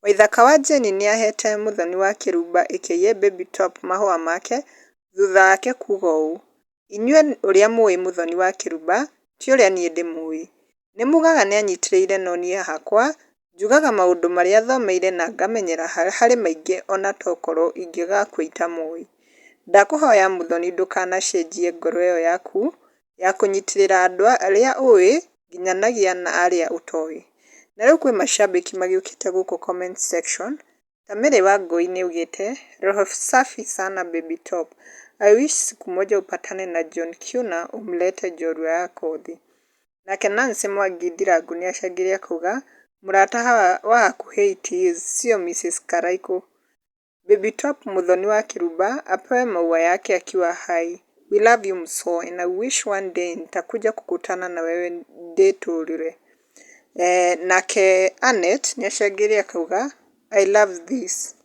Waithaka wa Jane nĩahete Muthoni wa Kĩrumba aka Baby Top mahũa make thutha wake kuuga ũũ: "Inyuĩ ũrĩa mũĩ Muthoni wa Kĩrumba ti ũrĩa niĩ ndĩmũĩ. Nĩmugaga nĩanyitĩrĩire no niĩ hakwa njugaga maũndũ marĩa thomeire na ngamenyera harĩ maingĩ ona tokorwo ingĩgakua itamũĩ. Ndakũhoya Muthoni ndũkanacenjie ngoro ĩyo yaku ya kũnyitĩrĩra andũ arĩa ũĩ nginyanagia na arĩa ũtoĩ." Na rĩu kwĩ macambĩki magĩũkĩte gũkũ comment section ta Mary Wangui nĩaugĩte "Roho safi sana Baby Top. I wish siku moja upatane na John Kiuna umlete njorua yako thĩ." Nake Nancy Mwangi Ndirangu nĩacangĩre akauga "Mũrata wa hakuhĩ it is sio Mrs Karaiko. Baby Top Muthoni wa Kĩrumba apewe maua yake akiwa hai. We love you mso and I wish one day nitakuja kukutana na wewe ndĩtũrũre." Nake Anet nĩacangĩre akauga "I love this."